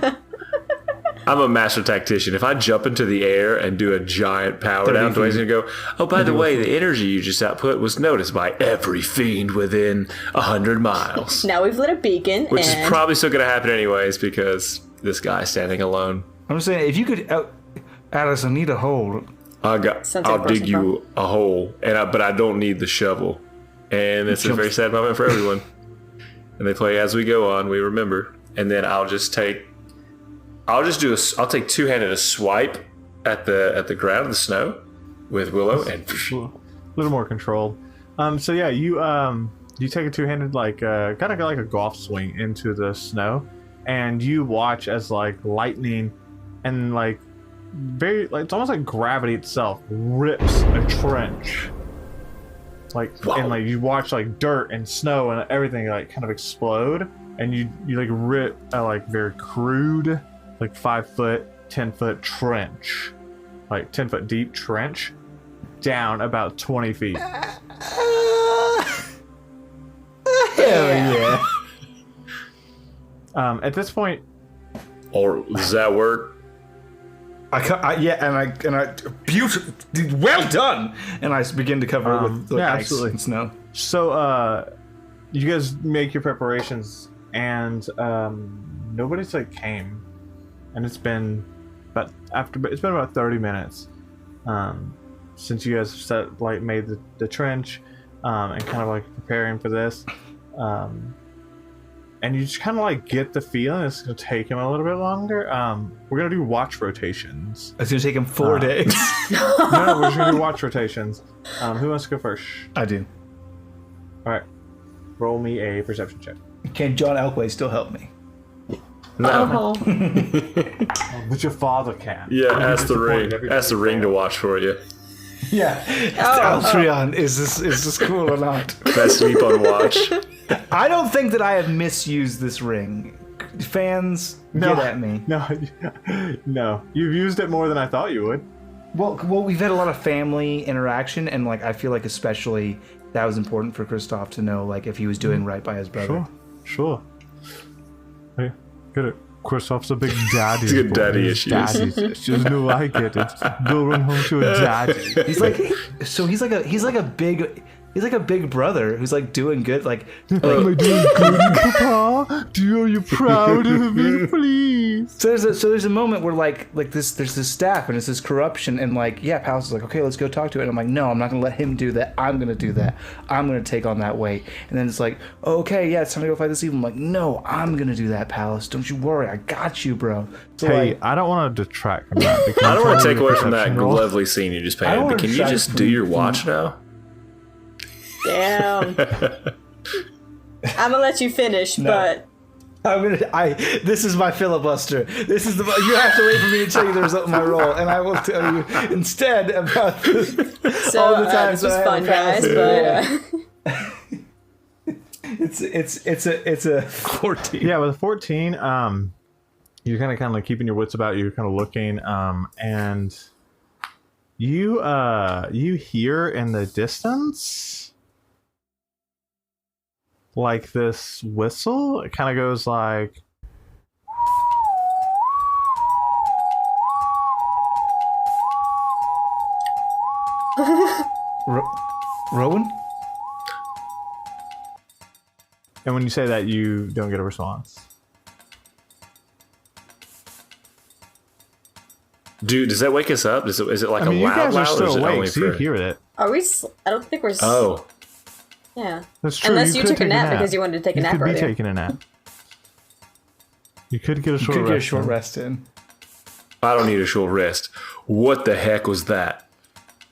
I'm a master tactician. If I jump into the air and do a giant power down, Dwayne's going to go, oh, by the way, the energy you just output was noticed by every fiend within 100 miles. Now we've lit a beacon, Which is probably still going to happen anyways because this guy's standing alone. I'm just saying, if you could, Alice, I need a hole. I'll dig you a hole, but I don't need the shovel. And it's a very sad moment for everyone. And they play as we go on, we remember. And then I'll take two-handed a swipe at the ground, the snow, with Willow and A little more controlled. So yeah, you take a two-handed kind of like a golf swing into the snow, and you watch as like lightning and like it's almost like gravity itself rips a trench. And like you watch like dirt and snow and everything like kind of explode, and you like rip a like very crude like 5 foot, 10-foot trench, like 10-foot deep trench down about 20 feet. Hell yeah. At this point, or does that work? Beautiful, well done. And I begin to cover it with ice absolutely. and snow. So, you guys make your preparations, and nobody's like came, and it's been about 30 minutes since you guys made the trench and kind of like preparing for this. And you just kind of like get the feeling it's going to take him a little bit longer. We're going to do watch rotations. It's going to take him 4 days. No, we're just going to do watch rotations. Who wants to go first? I do. All right. Roll me a perception check. Can John Elkway still help me? Oh. But your father can. Yeah, ask the ring to watch for you. Yeah. Altreon, is this cool or not? Best sleep on watch. I don't think that I have misused this ring. Fans, get at me. No. You've used it more than I thought you would. Well, we've had a lot of family interaction, and like I feel like especially that was important for Kristoff to know, like if he was doing right by his brother. Sure. Hey, get it. Kristoff's a big daddy. He's got daddy issues. Daddy's issues. No, I get it. Go run home to a daddy. He's like a big brother who's like doing good. Like, am I doing good, Papa? Are you proud of me, please? So there's a moment where like there's this staff and it's this corruption, and like Pallas is like, okay, let's go talk to it. And I'm like, no, I'm not gonna let him do that. I'm gonna do that. I'm gonna take on that weight. And then it's like, okay, yeah, it's time to go fight this evil. I'm like, no, I'm gonna do that, Pallas. Don't you worry, I got you, bro. So hey, like, I don't want to detract from that. I don't want to take away from that lovely scene you just painted, but can you just do your watch now? Damn. I'm gonna let you finish, but this is my filibuster. This is you have to wait for me to tell you the result of my roll, and I will tell you instead about all the times this was fun, guys. It's a 14. Yeah, with a 14, you're kind of like keeping your wits about you. You're kind of looking, and you hear in the distance like this whistle. It kind of goes like, Rowan? and when you say that, you don't get a response. Dude, does that wake us up? Is it like you guys are or is still it awake, only so you for... hear it. are we? I don't think we're. Oh, Yeah. That's true. Unless you could took a take nap because you wanted to take a nap You could be earlier. taking a nap. You could get a You short could rest. get a short rest in. I don't need a short rest. What the heck was that?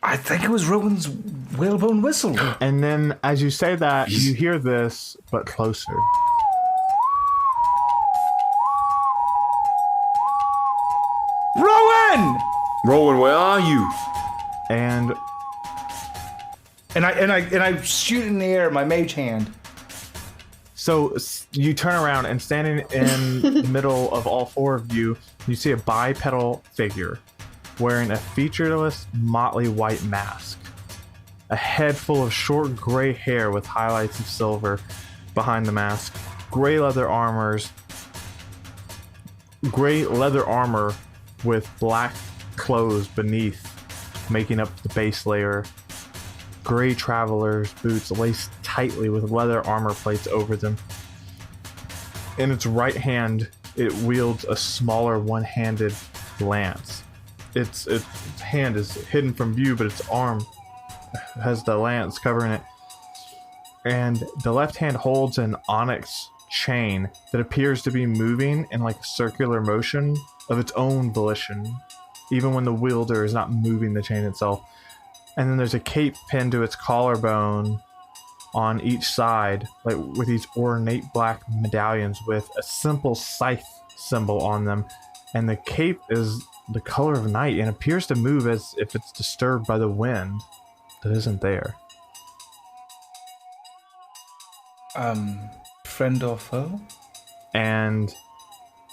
I think it was Rowan's whalebone whistle. And then as you say that, you hear this, but closer. Rowan! Rowan, where are you? And I shoot in the air my mage hand. so you turn around, and standing in the middle of all four of you, you see a bipedal figure wearing a featureless, motley white mask. A head full of short gray hair with highlights of silver behind the mask. Gray leather armor with black clothes beneath, making up the base layer. Gray traveler's boots laced tightly with leather armor plates over them. In its right hand, it wields a smaller one-handed lance. Its hand is hidden from view, but its arm has the lance covering it. And the left hand holds an onyx chain that appears to be moving in like a circular motion of its own volition, even when the wielder is not moving the chain itself. and then there's a cape pinned to its collarbone on each side, like with these ornate black medallions with a simple scythe symbol on them. And the cape is the color of night and appears to move as if it's disturbed by the wind that isn't there. Friend or foe? And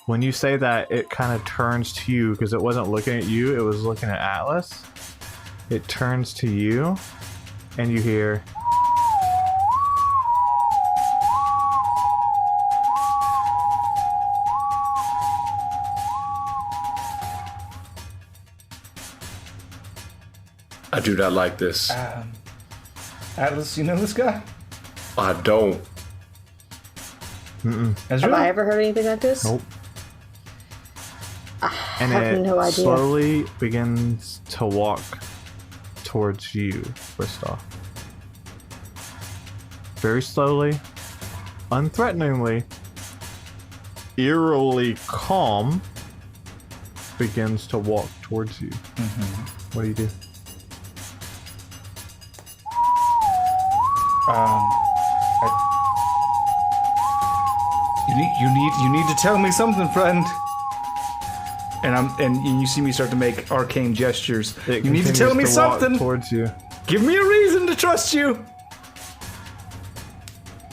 when you say that, it kind of turns to you, because it wasn't looking at you, it was looking at Atlas. It turns to you, and you hear... I do not like this. Atlas, you know this guy? I don't. Have I ever heard anything like this? Nope. I And have it no idea. slowly begins to walk towards you, Kristoff. Very slowly, unthreateningly, eerily calm, begins to walk towards you. What do you do? You need to tell me something, friend. And you see me start to make arcane gestures. It You need to tell me continues to walk something. towards you. Give me a reason to trust you.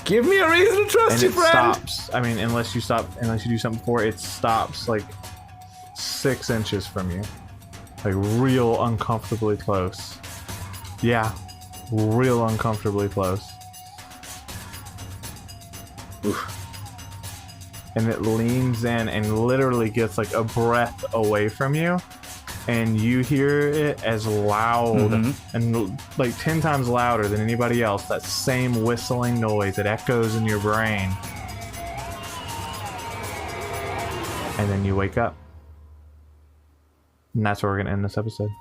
Give me a reason to trust And you, it friend. stops. I mean, unless you do something before it stops, like 6 inches from you, like real uncomfortably close. Yeah, real uncomfortably close. Oof. And it leans in and literally gets like a breath away from you, and you hear it as loud and like 10 times louder than anybody else. That same whistling noise that echoes in your brain. And then you wake up. And that's where we're gonna end this episode.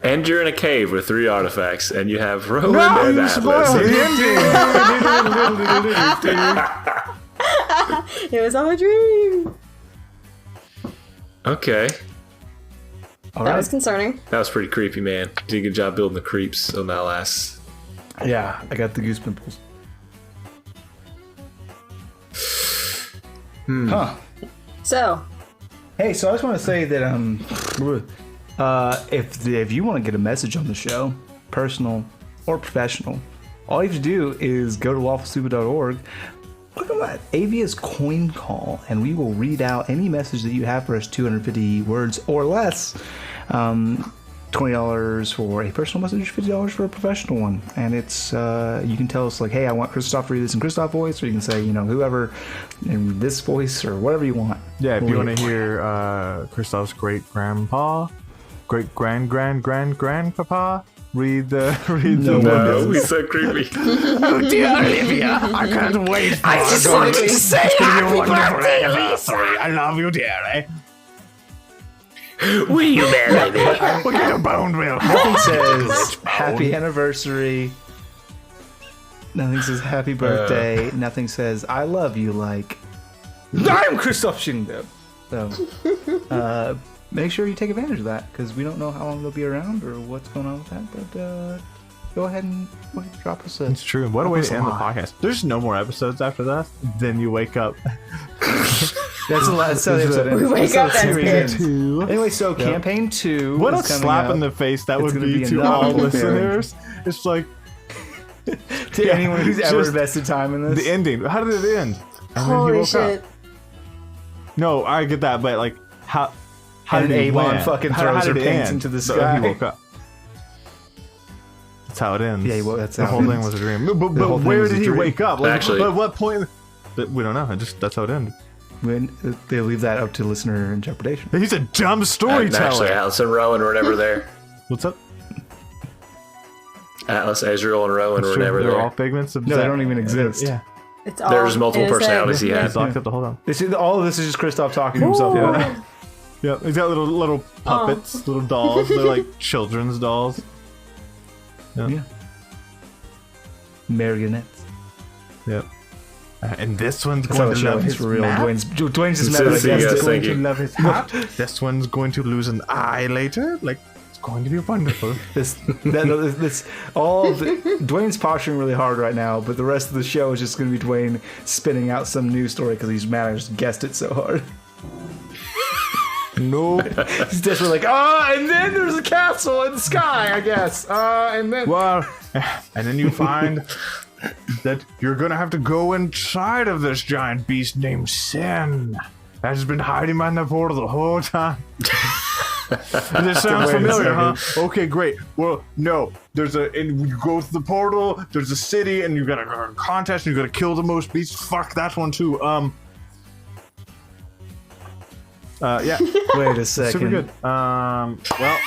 And you're in a cave with 3 artifacts, and you have Rowan and Atlas. It was all a dream. Okay. That was concerning. That was pretty creepy, man. You did a good job building the creeps on that last. Yeah, I got the goose pimples. Huh. So, Hey, so I just want to say that if you want to get a message on the show, personal or professional, all you have to do is go to lawfulstupid.org, look at that Avia's coin call, and we will read out any message that you have for us, 250 words or less. $20 for a personal message, $50 for a professional one. And it's you can tell us like, hey, I want Kristoff to read this in Kristoff voice, or you can say, whoever in this voice, or whatever you want. Yeah, if you want to hear Kristoff's great-grandpa, great-grand-grand-grand-grandpapa read the No, he's so creepy. Oh dear Olivia, I can't wait for I just wanted to say happy birthday, anniversary. I love you dearly. Will you marry me? We'll get a bone wheel. Nothing says happy anniversary. Nothing says happy birthday. Nothing says I love you like I'm Kristoff Shindo. So make sure you take advantage of that, because we don't know how long they'll be around or what's going on with that. But go ahead and drop us a. It's true. What a way to end the podcast. There's no more episodes after that. Then you wake up. That's the last episode. we wake up and it's Anyway, so campaign 2. What a is coming slap up. in the face that It's would gonna be be to another all preparing. listeners. It's like To anyone who's ever just invested time in this. the ending. How did it end? And then he holy woke shit. up. No, I get that, but like how And did it Avon land? fucking How throws did her it pants end? into the So sky. He woke up. That's how it ends. Yeah, well, that's the how whole it thing ends. was a dream. But whole thing where was a did he dream. wake up? Like, Actually- but what point? We don't know. That's how it ended. When they leave that up to listener interpretation. He's a dumb And storyteller. actually, Atlas and Rowan were never there. What's up? Atlas, Ezreal, and Rowan were Sure, never they're there. all figments of No, they Zach. don't even exist. Yeah. It's all There was multiple innocent. personalities he had. He's locked up the whole time. All of this is just Kristoff talking to himself. Yeah. Yeah, he's got little puppets, little dolls. They're like children's dolls. Yeah. Marionettes. Yep. And this one's That's how going the to show love is his for real. map. Dwayne's just So mad see you at guys. us. Thank Going you. to love his hat. This one's going to lose an eye later. Like going to be wonderful. Dwayne's posturing really hard right now, but the rest of the show is just going to be Dwayne spinning out some news story because he's mad I just guessed it so hard. No. He's just like, and then there's a castle in the sky, I guess. And then... Well, and then you find that you're going to have to go inside of this giant beast named Sin. That has been hiding behind the portal the whole time. This sounds familiar, huh? Okay, great. Well, no. And you go through the portal, there's a city, and you got a contest, and you got to kill the most beasts. Fuck, that's one too. Yeah. Wait a second. Super good. Well,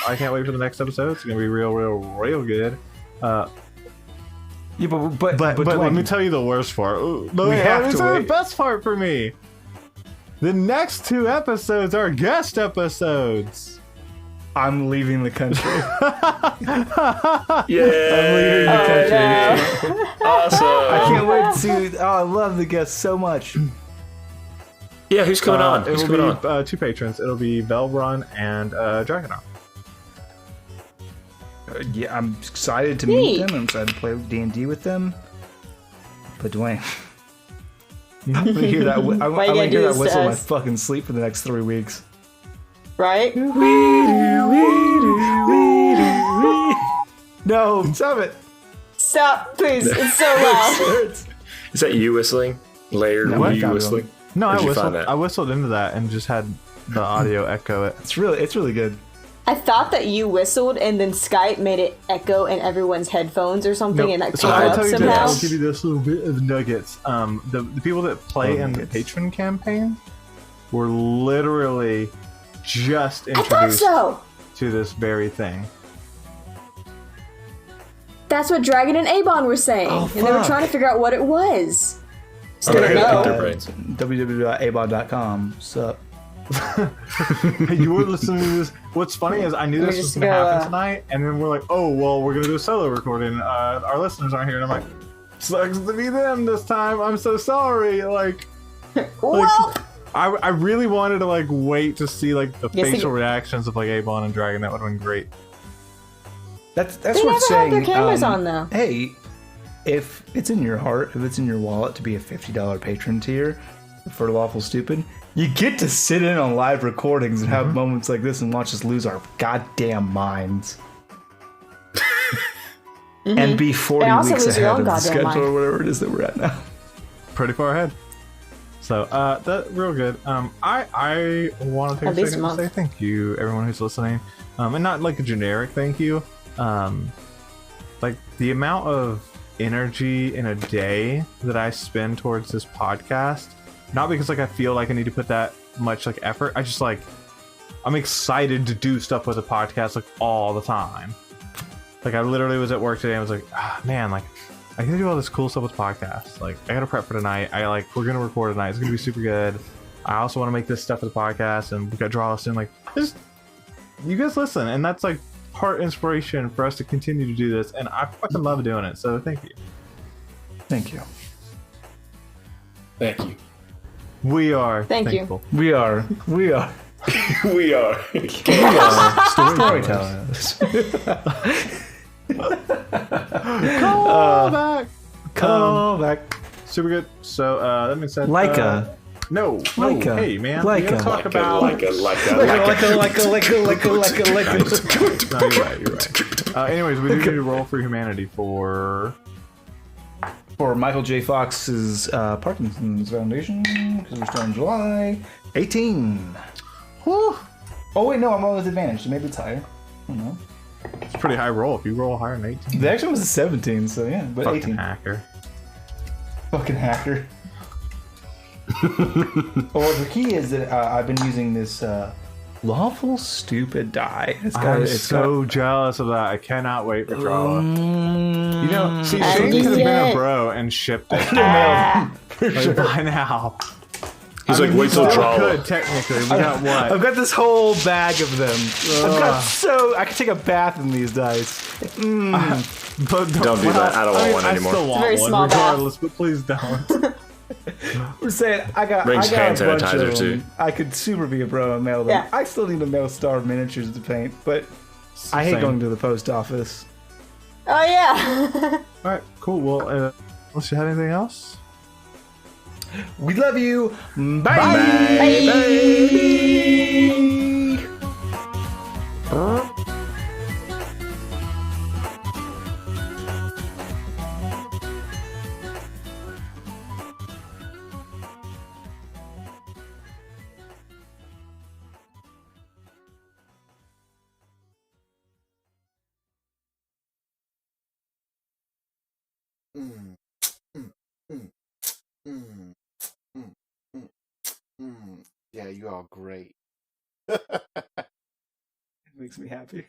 I can't wait for the next episode. It's gonna be real good. Yeah, but But Dwayne, let me tell you the worst part. We have to the wait. best part for me. The next 2 episodes are guest episodes. I'm leaving the country. Yeah. I'm leaving the country. No. Awesome. I can't wait to see. I love the guests so much. Yeah, who's coming on? It Who's will coming be on? 2 patrons. It'll be Velrun and Dragonar. Yeah, I'm excited to meet Neat. them. I'm excited to play D&D with them. But Dwayne, I'm gonna hear that. I'm Why you gonna gotta do hear that this to whistle in my us? fucking sleep for the next 3 weeks. Right? No, stop it. Stop, please. It's so loud. Is that you whistling? Layered No, were I you found it. whistling? No, Where'd I you whistled. find that? I whistled into that and just had the audio echo it. It's really good. I thought that you whistled and then Skype made it echo in everyone's headphones or something, and that came So I'll up tell you this. somehow. I'll give you this little bit of nuggets. The people that play in the nuggets. patron campaign were literally just I thought introduced so. to this very thing. That's what Dragon and Avon were saying, Oh, and they were fuck. trying to figure out what it was. I'm Still gonna don't pick their know. brains. www.abod.com. Sup? You were listening to this. What's funny is I knew Let me this was just going to go, happen tonight, and then we're like, oh, well, we're going to do a solo recording. Our listeners aren't here. And I'm like, sucks to be them this time. I'm so sorry. Like, Well, I really wanted to, like, wait to see, like, the Yes, facial they- reactions of, like, Avon and Dragon. That would have been great. That's they worth never saying. have their cameras on, though. Hey, if it's in your heart, if it's in your wallet to be a $50 patron tier for Lawful Stupid, you get to sit in on live recordings and have moments like this and watch us lose our goddamn minds. And be 40 And also weeks lose your ahead own of the goddamn schedule mind. or whatever it is that we're at now. Pretty far ahead. So, that real good. I want to At take a least a second to month. say thank you, everyone who's listening. And not like a generic thank you. Like the amount of energy in a day that I spend towards this podcast, not because like I feel like I need to put that much like effort. I just like I'm excited to do stuff with the podcast like all the time. Like I literally was at work today and was like, man, like I gotta do all this cool stuff with podcasts. Like I gotta prep for tonight. We're gonna record tonight. It's gonna be super good. I also want to make this stuff for the podcast, and we got draw us in. Like, just you guys listen, and that's like part inspiration for us to continue to do this. And I fucking love doing it. So thank you. Thank you. Thank you. We are Thank you. thankful. We are. We are. Storytellers. Call back. Call back. Super good. So that means that Leica. No. Leica. Hey man. Leica. We gotta talk Like about. a. No, you're right. You're right. Anyways, we do need to roll for humanity for. For Michael J. Fox's Parkinson's Foundation, because we're starting July 18. Whew. Oh wait, no, I'm on with advantage, so maybe it's higher. I don't know. It's a pretty high roll. If you roll higher than 18. The action was a 17, so yeah, but Fucking 18. hacker. Fucking hacker. Well, the key is that I've been using this Lawful Stupid die. I'm so jealous of that. I cannot wait for draw. You know, see, I Shane need could have been a it. bro and shipped it for like, sure. by now. He's like, he wait till still draw. could, technically. We got what? I've got this whole bag of them. I've got I could take a bath in these dice. But Don't do that. I don't want one I anymore. still want very one, small bath. regardless, but please don't. We're saying Brings I got hand a bunch sanitizer, of them. too. I could super be a bro and mail them. Yeah. I still need to mail Star miniatures to paint, but I hate Same. going to the post office. Oh yeah. All right, cool. Well, unless you had anything else. We love you. Bye. Mm, mm, mm, mm, mm, mm, mm. Yeah, you are great. It makes me happy.